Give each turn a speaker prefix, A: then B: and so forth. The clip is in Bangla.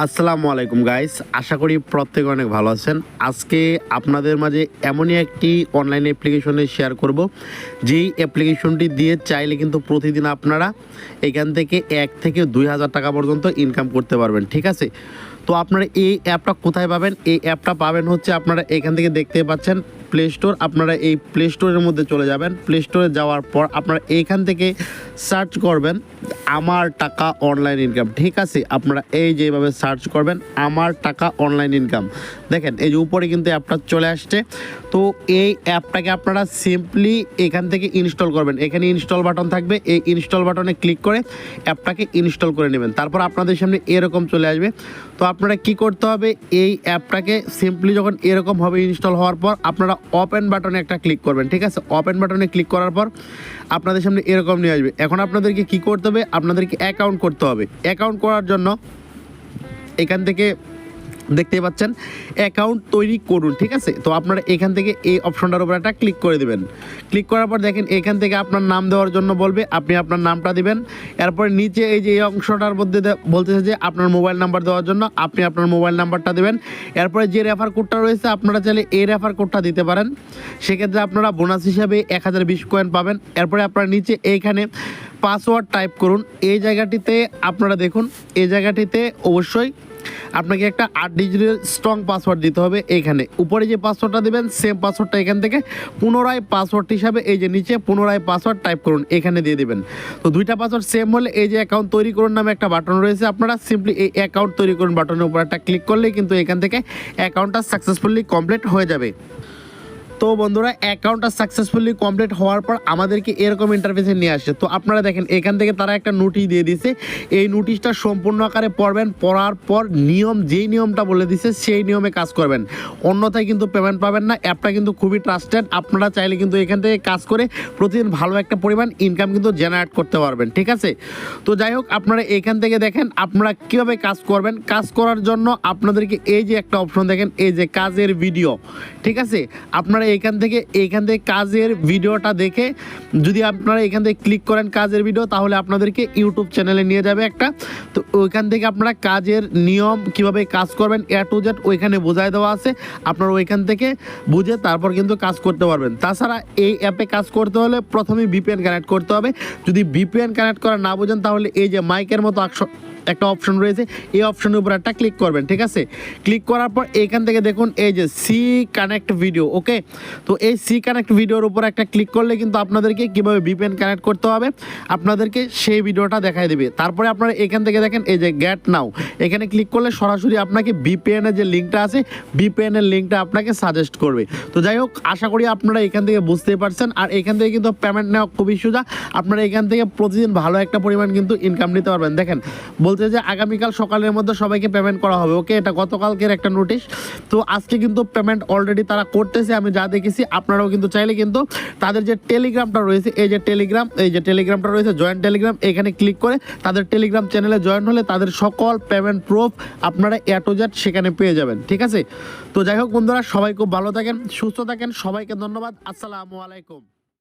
A: আসসালামু আলাইকুম গাইস, আশা করি প্রত্যেকে অনেক ভালো আছেন। আজকে আপনাদের মাঝে এমনই একটি অনলাইন অ্যাপ্লিকেশনে শেয়ার করব, যেই অ্যাপ্লিকেশনটি দিয়ে চাইলে কিন্তু প্রতিদিন আপনারা এখান থেকে 1 থেকে 2,000 টাকা পর্যন্ত ইনকাম করতে পারবেন। ঠিক আছে, তো আপনারা এই অ্যাপটা কোথায় পাবেন? এই অ্যাপটা পাবেন হচ্ছে আপনারা এখান থেকে দেখতে পাচ্ছেন প্লে স্টোর। আপনারা এই প্লে স্টোরের মধ্যে চলে যাবেন। প্লে স্টোরে যাওয়ার পর আপনারা এইখান থেকে সার্চ করবেন আমার টাকা অনলাইন ইনকাম। ঠিক আছে, আপনারা এই যেভাবে সার্চ করবেন আমার টাকা অনলাইন ইনকাম, দেখেন এই যে উপরে কিন্তু অ্যাপটা চলে আসছে। তো এই অ্যাপটাকে আপনারা সিম্পলি এখান থেকে ইনস্টল করবেন। এখানে ইনস্টল বাটন থাকবে, এই ইনস্টল বাটনে ক্লিক করে অ্যাপটাকে ইনস্টল করে নেবেন। তারপর আপনাদের সামনে এরকম চলে আসবে। তো আপনারা কি করতে হবে, এই অ্যাপটাকে সিম্পলি যখন এরকম হবে ইনস্টল হওয়ার পর আপনারা ওপেন বাটনে একটা ক্লিক করবেন। ঠিক আছে, ওপেন বাটনে ক্লিক করার পর আপনাদের সামনে এরকম নিয়ে আসবে। এখন আপনাদেরকে কি করতে হবে, আপনাদেরকে অ্যাকাউন্ট করতে হবে। অ্যাকাউন্ট করার জন্য এখান থেকে দেখতেই পাচ্ছেন অ্যাকাউন্ট তৈরি করুন। ঠিক আছে, তো আপনারা এখান থেকে এই অপশনটার উপর একটা ক্লিক করে দেবেন। ক্লিক করার পর দেখেন এখান থেকে আপনার নাম দেওয়ার জন্য বলবে, আপনি আপনার নামটা দিবেন। এরপরে নিচে এই যে এই অংশটার মধ্যে বলতেছে যে আপনার মোবাইল নাম্বার দেওয়ার জন্য আপনি আপনার মোবাইল নাম্বারটা দেবেন। এরপরে যে রেফার কোডটা রয়েছে আপনারা চাইলে এই রেফার কোডটা দিতে পারেন, সেক্ষেত্রে আপনারা বোনাস হিসাবে 1020 কয়েন পাবেন। এরপরে আপনারা নিচে এইখানে পাসওয়ার্ড টাইপ করুন। এই জায়গাটিতে আপনারা দেখুন, এই জায়গাটিতে অবশ্যই আপনাকে একটা 8 ডিজিটের স্ট্রং পাসওয়ার্ড দিতে হবে। এইখানে উপরে যে পাসওয়ার্ডটা দেবেন সেম পাসওয়ার্ডটা এখান থেকে পুনরায় পাসওয়ার্ড হিসাবে এই যে নিচে পুনরায় পাসওয়ার্ড টাইপ করুন, এখানে দিয়ে দেবেন। তো দুইটা পাসওয়ার্ড সেম হলে এই যে অ্যাকাউন্ট তৈরি করুন নামে একটা বাটন রয়েছে, আপনারা সিম্পলি এই অ্যাকাউন্ট তৈরি করুন বাটনের উপর একটা ক্লিক করলেই কিন্তু এখান থেকে অ্যাকাউন্টটা সাকসেসফুলি কমপ্লিট হয়ে যাবে। তো বন্ধুরা, অ্যাকাউন্টটা সাকসেসফুলি কমপ্লিট হওয়ার পর আমাদেরকে এরকম ইন্টারফেসে নিয়ে আসছে। তো আপনারা দেখেন এখান থেকে তারা একটা নোটিশ দিয়ে দিছে। এই নোটিশটা সম্পূর্ণ আকারে পড়বেন, পড়ার পর যেই নিয়মটা বলে দিছে সেই নিয়মে কাজ করবেন, অন্যথায় কিন্তু পেমেন্ট পাবেন না। অ্যাপটা কিন্তু খুবই ট্রাস্টেড, আপনারা চাইলে কিন্তু এখান থেকে কাজ করে প্রতিদিন ভালো একটা পরিমাণ ইনকাম কিন্তু জেনারেট করতে পারবেন। ঠিক আছে, তো যাই হোক আপনারা এখান থেকে দেখেন আপনারা কীভাবে কাজ করবেন। কাজ করার জন্য আপনাদেরকে এই যে একটা অপশন দেখেন, এই যে কাজের ভিডিও। ঠিক আছে, আপনারা এইখান থেকে কাজের ভিডিওটা দেখে যদি আপনারা এখান থেকে ক্লিক করেন কাজের ভিডিও, তাহলে আপনাদেরকে ইউটিউব চ্যানেলে নিয়ে যাবে একটা। তো ওইখান থেকে আপনারা কাজের নিয়ম কিভাবে কাজ করবেন A to Z ওইখানে বোঝায় দেওয়া আছে, আপনারা ওইখান থেকে বুঝে তারপর কিন্তু কাজ করতে পারবেন। তাছাড়া এই অ্যাপে কাজ করতে হলে প্রথমে VPN কানেক্ট করতে হবে। যদি VPN কানেক্ট করা না বোঝেন তাহলে এই যে মাইকের মতো একটা অপশন রয়েছে, এই অপশনের উপর একটা ক্লিক করবেন। ঠিক আছে, ক্লিক করার পর এখান থেকে দেখুন এই যে সি কানেক্ট ভিডিও। ওকে, তো এই সি কানেক্ট ভিডিওর উপর একটা ক্লিক করলে কিন্তু আপনাদেরকে কীভাবে VPN কানেক্ট করতে হবে আপনাদেরকে সেই ভিডিওটা দেখাই দেবে। তারপরে আপনারা এখান থেকে দেখেন এই যে গেট নাও, এখানে ক্লিক করলে সরাসরি আপনাকে VPN এর যে লিঙ্কটা আছে VPN এর লিঙ্কটা আপনাকে সাজেস্ট করবে। তো যাই হোক, আশা করি আপনারা এখান থেকে বুঝতেই পারছেন। আর এখান থেকে কিন্তু পেমেন্ট নেওয়া খুবই সোজা, আপনারা এখান থেকে প্রতিদিন ভালো একটা পরিমাণ কিন্তু ইনকাম নিতে পারবেন। দেখেন বলতে যে আগামীকাল সকালের মধ্যে সবাইকে পেমেন্ট করা হবে। ওকে, এটা গতকালকের একটা নোটিশ। তো আজকে কিন্তু পেমেন্ট অলরেডি তারা করতেছে, আমি যা দেখেছি। আপনারাও কিন্তু চাইলে কিন্তু তাদের যে টেলিগ্রামটা রয়েছে, এই যে টেলিগ্রামটা রয়েছে জয়েন্ট টেলিগ্রাম, এখানে ক্লিক করে তাদের টেলিগ্রাম চ্যানেলে জয়েন হলে তাদের সকল পেমেন্ট প্রুফ আপনারা A to Z সেখানে পেয়ে যাবেন। ঠিক আছে, তো যাই হোক বন্ধুরা, সবাই খুব ভালো থাকেন, সুস্থ থাকেন, সবাইকে ধন্যবাদ। আসসালামু আলাইকুম।